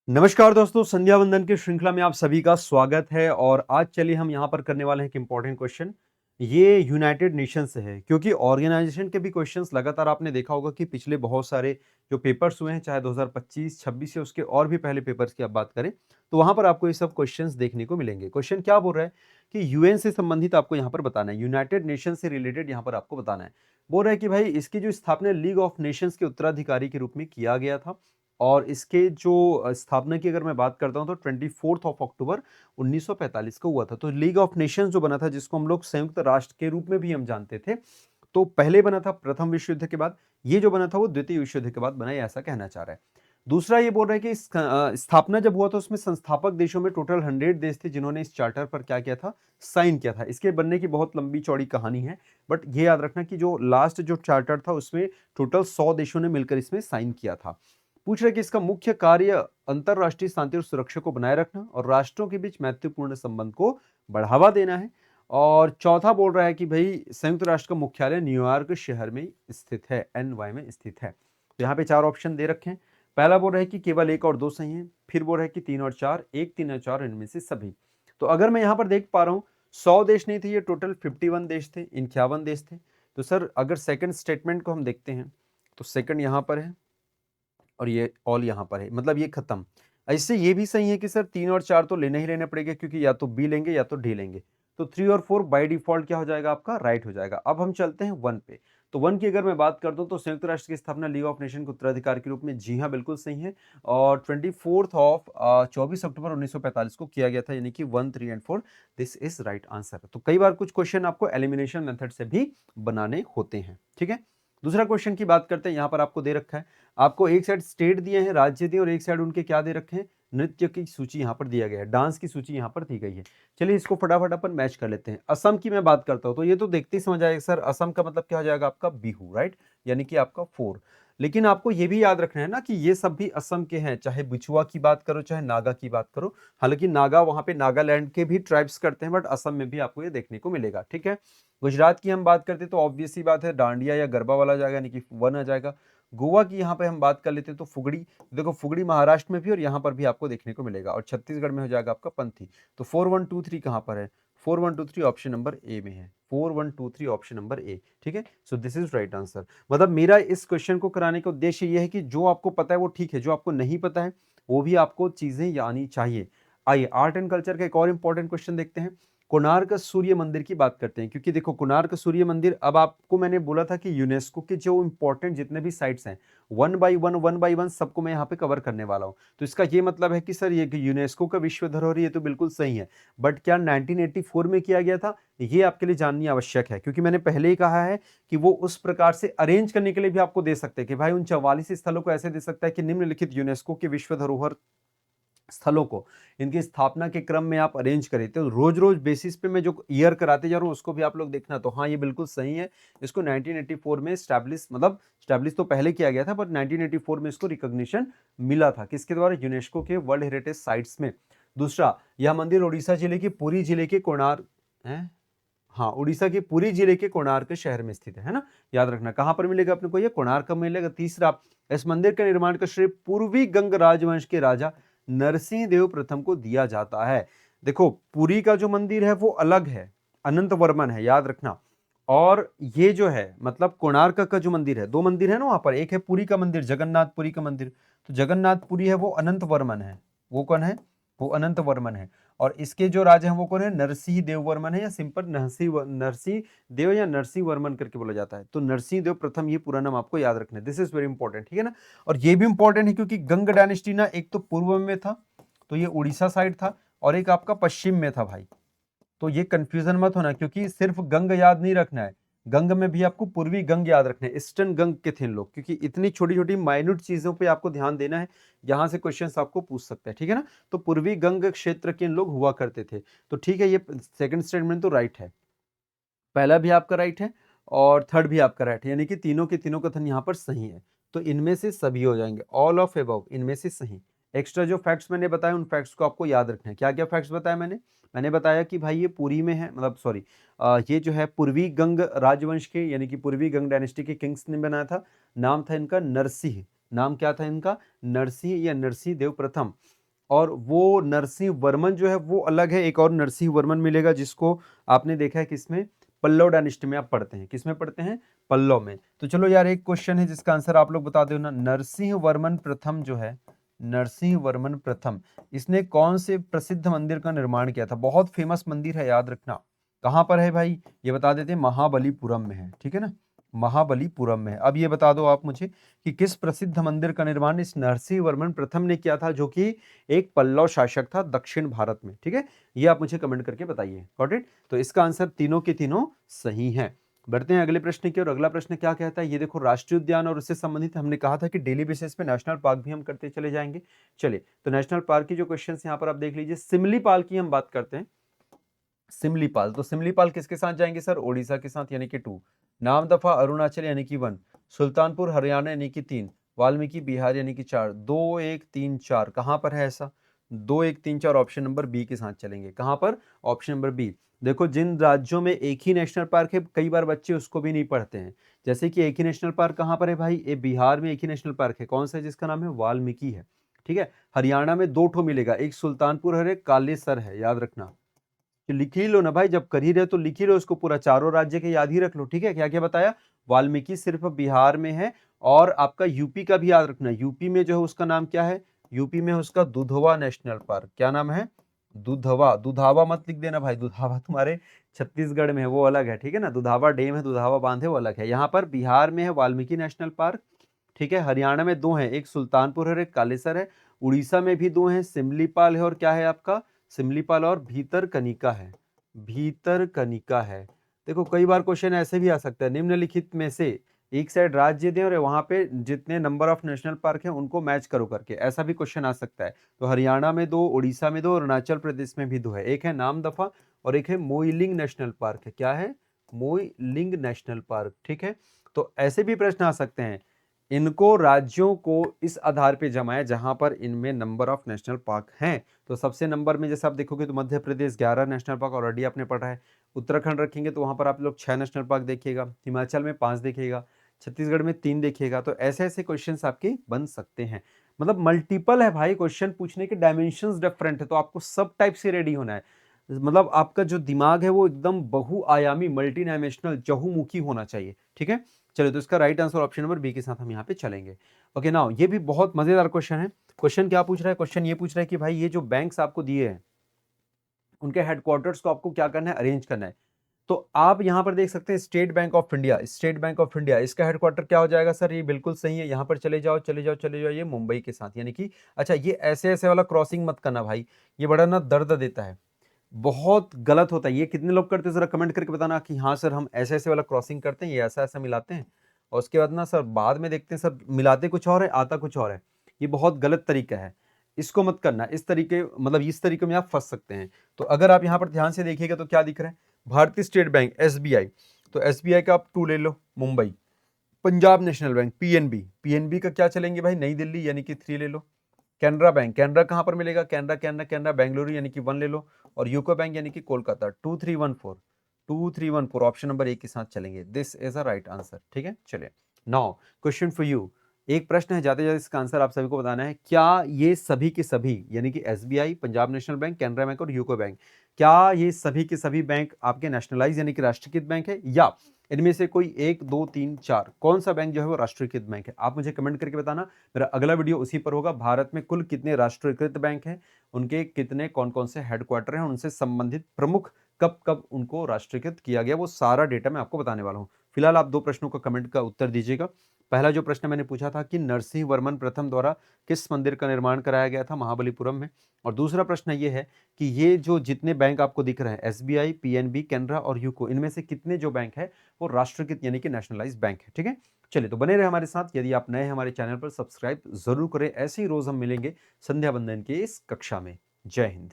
नमस्कार दोस्तों, संध्या वंदन की श्रृंखला में आप सभी का स्वागत है। और आज चलिए हम यहाँ पर करने वाले हैं एक इम्पॉर्टेंट क्वेश्चन। ये यूनाइटेड नेशन से है, क्योंकि ऑर्गेनाइजेशन के भी क्वेश्चंस लगातार आपने देखा होगा कि पिछले बहुत सारे जो पेपर्स हुए हैं, चाहे 2025, 26 या उसके और भी पहले पेपर्स की आप बात करें, तो वहां पर आपको ये सब क्वेश्चंस देखने को मिलेंगे। क्वेश्चन क्या बोल रहा है कि यूएन से संबंधित आपको यहाँ पर बताना है, यूनाइटेड नेशन से रिलेटेड यहाँ पर आपको बताना है। बोल रहा है कि भाई इसकी जो स्थापना लीग ऑफ नेशंस के उत्तराधिकारी के रूप में किया गया था, और इसके जो स्थापना की अगर मैं बात करता हूं तो 24 अक्टूबर 1945 को हुआ था। तो लीग ऑफ नेशंस जो बना था, जिसको हम लोग संयुक्त राष्ट्र के रूप में भी हम जानते थे, तो पहले बना था प्रथम विश्व युद्ध के बाद। ये जो बना था वो द्वितीय विश्व युद्ध के बाद बना, ऐसा कहना चाह रहा है। दूसरा ये बोल रहा है कि स्थापना जब हुआ था उसमें संस्थापक देशों में टोटल 100 देश थे जिन्होंने इस चार्टर पर क्या किया था, साइन किया था। इसके बनने की बहुत लंबी चौड़ी कहानी है, बट ये याद रखना कि जो लास्ट जो चार्टर था उसमें टोटल 100 देशों ने मिलकर इसमें साइन किया था। पूछ रहे कि इसका मुख्य कार्य अंतरराष्ट्रीय शांति और सुरक्षा को बनाए रखना और राष्ट्रों के बीच मैत्रीपूर्ण संबंध को बढ़ावा देना है। और चौथा बोल रहा है कि भाई संयुक्त राष्ट्र का मुख्यालय न्यूयॉर्क शहर में स्थित है, एनवाई में स्थित है। तो यहाँ पे चार ऑप्शन दे रखे हैं। पहला बोल रहा है कि केवल एक और दो सही है, फिर बोल रहा है कि तीन और चार, एक, तीन और चार, इनमें से सभी। तो अगर मैं यहाँ पर देख पा रहा हूँ 100 देश नहीं थे, ये टोटल 51 देश थे, 51 देश थे। तो सर अगर सेकंड स्टेटमेंट को हम देखते हैं तो सेकंड यहाँ पर है और ये ऑल यहाँ पर है, मतलब ये खत्म। ऐसे ये भी सही है कि सर तीन और चार तो लेने ही लेने पड़ेंगे, क्योंकि या तो बी लेंगे या तो डी लेंगे। तो थ्री और फोर बाय डिफॉल्ट क्या हो जाएगा, आपका राइट हो जाएगा। अब हम चलते हैं वन पे। तो वन की अगर मैं बात कर दूं तो संयुक्त राष्ट्र की स्थापना लीग ऑफ नेशन के उत्तराधिकार के रूप में, जी हाँ बिल्कुल सही है। और 24 अक्टूबर 1945 को किया गया था, यानी कि 1, 3 and 4, this is right answer. तो कई बार कुछ क्वेश्चन आपको एलिमिनेशन मेथड से भी बनाने होते हैं, ठीक है। दूसरा क्वेश्चन की बात करते हैं। यहाँ पर आपको दे रखा है, आपको एक साइड स्टेट दिए हैं, राज्य दिए, और एक साइड उनके क्या दे रखे हैं, नृत्य की सूची यहाँ पर दिया गया है, डांस की सूची यहाँ पर दी गई है। चलिए इसको फटाफट अपन मैच कर लेते हैं। असम की मैं बात करता हूँ तो ये तो देखते ही समझ आएगा सर, असम का मतलब क्या हो जाएगा आपका, बिहू, राइट, यानी कि आपका 4। लेकिन आपको ये भी याद रखना है ना कि ये सब भी असम के हैं, चाहे बिछुआ की बात करो चाहे नागा की बात करो। हालांकि नागा वहां पे नागालैंड के भी ट्राइब्स करते हैं, बट असम में भी आपको ये देखने को मिलेगा, ठीक है। गुजरात की हम बात करते हैं तो ऑब्वियस सी बात है, डांडिया या गरबा वाला जाएगा, यानी कि 1 आ जाएगा। गोवा की यहाँ पे हम बात कर लेते हैं तो फुगड़ी, देखो फुगड़ी महाराष्ट्र में भी और यहाँ पर भी आपको देखने को मिलेगा, और छत्तीसगढ़ में हो जाएगा आपका पंथी। तो 4, 1, 2, 3 कहाँ पर है, 4, 1, 2, 3 ऑप्शन नंबर ए में है, 4, 1, 2, 3 ऑप्शन नंबर ए, ठीक है। So this is right answer. मतलब मेरा इस क्वेश्चन को कराने का उद्देश्य ये है कि जो आपको पता है वो ठीक है, जो आपको नहीं पता है वो भी आपको चीजें आनी चाहिए। आइए आर्ट एंड कल्चर का एक और इंपॉर्टेंट क्वेश्चन देखते हैं। कोणार्क सूर्य मंदिर की बात करते हैं, क्योंकि देखो कोणार्क सूर्य मंदिर, अब आपको मैंने बोला था कि यूनेस्को के जो इंपॉर्टेंट जितने भी साइट्स हैं, वन बाई वन सबको मैं यहाँ पे कवर करने वाला हूँ। तो इसका ये मतलब है कि सर ये यूनेस्को का विश्व धरोहर, ये तो बिल्कुल सही है, बट क्या 1984 में किया गया था, ये आपके लिए जाननी आवश्यक है। क्योंकि मैंने पहले ही कहा है कि वो उस प्रकार से अरेंज करने के लिए भी आपको दे सकते हैं कि भाई उन 44 स्थलों को ऐसे दे सकता है कि निम्नलिखित यूनेस्को के विश्व धरोहर स्थलों को इनकी स्थापना के क्रम में आप अरेंज करें। तो रोज रोज बेसिस पे मैं जो ईयर कराते जा रहा हूँ उसको भी आप लोग देखना। तो हाँ, ये बिल्कुल सही है। इसको 1984 में स्टैब्लिश, मतलब स्टैब्लिश तो पहले किया गया था, बट 1984 में इसको रिकॉग्निशन मिला था, किसके द्वारा, यूनेस्को के वर्ल्ड हेरिटेज साइट्स में। दूसरा, यह मंदिर उड़ीसा जिले के पुरी जिले के कोणार्क है, हाँ उड़ीसा के पुरी जिले के कोणार्क शहर में स्थित है ना। याद रखना कहां पर मिलेगा अपने को, ये कोणार्क में मिलेगा। तीसरा, इस मंदिर का निर्माण का श्रेय पूर्वी गंग राजवंश के राजा नरसिंह देव प्रथम को दिया जाता है। देखो पुरी का जो मंदिर है वो अलग है, अनंत वर्मन है, याद रखना। और ये जो है मतलब कोणार्क का जो मंदिर है, दो मंदिर है ना वहां पर, एक है पुरी का मंदिर, जगन्नाथपुरी का मंदिर। तो जगन्नाथपुरी है वो अनंत वर्मन है, वो कौन है, वो अनंत वर्मन है। और इसके जो राजा हैं वो कौन है, नरसिंह देव वर्मन है, या सिंपल नरसिंह देव या नरसिंह वर्मन करके बोला जाता है। तो नरसिंह देव प्रथम, ये पूरा नाम आपको याद रखना है, दिस इज वेरी इंपॉर्टेंट, ठीक है ना। और ये भी इंपॉर्टेंट है क्योंकि गंग डायनेस्टी ना एक तो पूर्व में था, तो ये उड़ीसा साइड था, और एक आपका पश्चिम में था भाई। तो ये कंफ्यूजन मत होना, क्योंकि सिर्फ गंग याद नहीं रखना है, गंग में भी आपको पूर्वी गंग याद रखना है, ईस्टर्न गंग के थे लोग, क्योंकि इतनी छोटी छोटी माइन्यूट चीजों पे आपको ध्यान देना है, यहां से क्वेश्चंस आपको पूछ सकते हैं, ठीक है ना। तो पूर्वी गंग क्षेत्र के लोग हुआ करते थे। तो ठीक है, ये सेकंड स्टेटमेंट तो राइट है, पहला भी आपका राइट है और थर्ड भी आपका राइट है, यानी कि तीनों के तीनों कथन यहाँ पर सही है। तो इनमें से सभी हो जाएंगे, ऑल ऑफ एबव, इनमें से सही। एक्स्ट्रा जो फैक्ट्स मैंने बताया उन फैक्ट्स को आपको याद रखना है। क्या क्या फैक्ट्स बताया मैंने बताया कि भाई ये पुरी में है, मतलब सॉरी, ये जो है पूर्वी गंग राजवंश के, यानी कि पूर्वी गंग डायनेस्टी के किंग्स ने बनाया था। नाम था इनका नरसिंह, नाम क्या था इनका? नरसिंह या नरसिंह देव प्रथम। और वो नरसिंह वर्मन जो है वो अलग है, एक और नरसिंह वर्मन मिलेगा जिसको आपने देखा है किसमें? पल्लव डायनेस्टी में आप पढ़ते हैं। किसमें पढ़ते हैं? पल्लव में। तो चलो यार एक क्वेश्चन है जिसका आंसर आप लोग बता दो ना। नरसिंह वर्मन प्रथम जो है, नरसिंह वर्मन प्रथम, इसने कौन से प्रसिद्ध मंदिर का निर्माण किया था? बहुत फेमस मंदिर है, याद रखना। कहां पर है भाई? ये बता देते हैं, महाबलीपुरम में है, ठीक है ना, महाबलीपुरम में है। अब ये बता दो आप मुझे कि किस प्रसिद्ध मंदिर का निर्माण इस नरसिंह वर्मन प्रथम ने किया था, जो कि एक पल्लव शासक था दक्षिण भारत में, ठीक है। ये आप मुझे कमेंट करके बताइए। Got it? तो इसका आंसर तीनों के तीनों सही हैं। बढ़ते हैं अगले प्रश्न की, और अगला प्रश्न क्या कहता है, ये देखो, राष्ट्रीय उद्यान और उससे संबंधित हमने कहा था कि डेली बेसिस पे नेशनल पार्क भी हम करते चले जाएंगे। चलिए, तो नेशनल पार्क की जो क्वेश्चन यहाँ पर आप देख लीजिए। सिमलीपाल की हम बात करते हैं। सिमलीपाल, तो सिमलीपाल किसके साथ जाएंगे सर? ओडिशा के साथ, यानी कि 2। नामदफा अरुणाचल यानी कि 1। सुल्तानपुर हरियाणा यानी कि 3। वाल्मीकि बिहार यानी कि 4। 2 1 3 4 कहां पर है ऐसा? 2 1 3 4 ऑप्शन नंबर बी के साथ चलेंगे। कहां पर? Option number B. देखो, जिन राज्यों में एक ही नेशनल पार्क है, कई बार बच्चे उसको भी नहीं पढ़ते हैं। जैसे कि एक ही नेशनल पार्क कहां पर है भाई? ये बिहार में एक ही नेशनल पार्क है। कौन सा है? जिसका नाम है वाल्मीकि है, ठीक है। हरियाणा में 2 ठो मिलेगा, एक सुल्तानपुर है, एक कालेसर है, याद रखना। कि लिख ही लो ना भाई, जब कर ही रहे हो तो लिख ही लो इसको पूरा, चारों राज्य के याद ही रख लो, ठीक है। क्या क्या बताया? वाल्मीकि सिर्फ बिहार में है। और आपका यूपी का भी याद रखना, यूपी में जो है उसका नाम क्या है? यूपी में उसका दुधवा नेशनल पार्क। क्या नाम है? दुधवा। दुधावा मत लिख देना भाई, दुधावा तुम्हारे छत्तीसगढ़ में है, वो अलग है, ठीक है ना। दुधावा डैम है, दुधावा बांध है, वो अलग है। यहाँ पर बिहार में है वाल्मीकि नेशनल पार्क, ठीक है। हरियाणा में 2 हैं, एक सुल्तानपुर है, एक कालेसर है। उड़ीसा में भी 2 हैं, सिमलीपाल है और क्या है आपका? सिमलीपाल और भीतरकनिका है, भीतरकनिका है। देखो, कई बार क्वेश्चन ऐसे भी आ सकता है, निम्नलिखित में से एक साइड राज्य दें और वहां पे जितने नंबर ऑफ नेशनल पार्क हैं उनको मैच करो करके, ऐसा भी क्वेश्चन आ सकता है। तो हरियाणा में 2, उड़ीसा में 2, अरुणाचल प्रदेश में भी 2 है। एक है नामदफा और एक है मोइलिंग नेशनल पार्क है। क्या है? मोइलिंग नेशनल पार्क, ठीक है। तो ऐसे भी प्रश्न आ सकते हैं। इनको राज्यों को इस आधार पे जमाए जहां पर इनमें नंबर ऑफ नेशनल पार्क हैं। तो सबसे नंबर में जैसे आप देखोगे तो Madhya Pradesh 11 national park already आपने पढ़ा है। उत्तराखंड रखेंगे तो वहां पर आप लोग 6 नेशनल पार्क देखिएगा, हिमाचल में 5 देखिएगा, छत्तीसगढ़ में 3 देखिएगा। तो ऐसे ऐसे क्वेश्चन आपके बन सकते हैं। मतलब मल्टीपल है भाई, क्वेश्चन पूछने के डायमेंशन डिफरेंट है, तो आपको सब टाइप से रेडी होना है। मतलब आपका जो दिमाग है वो एकदम बहुआयामी, मल्टी डायमेंशनल, चहुमुखी होना चाहिए, ठीक है। चलिए, तो इसका right answer option number B के साथ हम यहाँ पे चलेंगे। ओके, नाउ ये भी बहुत मजेदार क्वेश्चन है। क्वेश्चन क्या पूछ रहा है? क्वेश्चन ये पूछ रहा है कि भाई ये जो बैंक्स आपको दिए हैं उनके हेडक्वार्टर्स को आपको क्या करना है? अरेंज करना है। तो आप यहाँ पर देख सकते हैं state bank of India, state bank of India, इसका हेडक्वार्टर क्या हो जाएगा सर? ये बिल्कुल सही है, यहाँ पर चले जाओ चले जाओ चले जाओ, ये मुंबई के साथ, यानी कि अच्छा, ये ऐसे ऐसे वाला क्रॉसिंग मत करना भाई, ये बड़ा ना दर्द देता है, बहुत गलत होता है। ये कितने लोग करते हैं जरा कमेंट करके बताना कि हाँ सर हम ऐसे ऐसे वाला क्रॉसिंग करते हैं, ये ऐसा ऐसा मिलाते हैं, और उसके बाद ना सर बाद में देखते हैं सर मिलाते कुछ और है, आता कुछ और है। ये बहुत गलत तरीका है, इसको मत करना। इस तरीके, मतलब इस तरीके में आप फंस सकते हैं। तो अगर आप यहाँ पर ध्यान से देखिएगा तो क्या दिख रहा है? भारतीय स्टेट बैंक, एसबीआई, तो एसबीआई का आप 2 ले लो, Mumbai. Punjab national bank, PNB, PNB का क्या चलेंगे भाई? नई दिल्ली, यानी कि 3 ले लो। कैनरा बैंक, कैनरा कहां पर मिलेगा? कैनरा कैनरा कैनरा बेंगलुरु, यानी कि 1 ले लो। और यूको बैंक यानी कि कोलकाता, 2314, 2314 ऑप्शन नंबर ए के साथ चलेंगे। This is a right answer, ठीक है। चलिए, नाउ क्वेश्चन फॉर यू। एक प्रश्न है, जाते जाते इसका आंसर आप सभी को बताना है। क्या ये सभी के सभी, यानी कि SBI, Punjab national bank, Canara bank और यूको बैंक, क्या ये सभी के सभी बैंक आपके नेशनलाइज यानी कि राष्ट्रीयकृत बैंक है, या इनमें से कोई 1 2 3 4 कौन सा बैंक जो है वो राष्ट्रीयकृत बैंक है? आप मुझे कमेंट करके बताना। मेरा अगला वीडियो उसी पर होगा। भारत में कुल कितने राष्ट्रीयकृत बैंक हैं, उनके कितने कौन कौन से हेडक्वार्टर हैं, उनसे संबंधित प्रमुख कब कब उनको राष्ट्रीयकृत किया गया, वो सारा डेटा मैं आपको बताने वाला हूं। फिलहाल आप 2 प्रश्नों का कमेंट का उत्तर दीजिएगा। पहला जो प्रश्न मैंने पूछा था कि नरसिंह वर्मन प्रथम द्वारा किस मंदिर का निर्माण कराया गया था महाबलीपुरम में, और दूसरा प्रश्न ये है कि ये जो जितने बैंक आपको दिख रहे हैं, एसबीआई, पीएनबी, कैनरा और यूको, इनमें से कितने जो बैंक है वो राष्ट्रीयकृत यानी कि नेशनलाइज बैंक है, ठीक है। चलिए, तो बने रहे हमारे साथ। यदि आप नए हैं हमारे चैनल पर, सब्सक्राइब जरूर करें। ऐसे ही रोज हम मिलेंगे संध्या बंदन की इस कक्षा में। जय हिंद।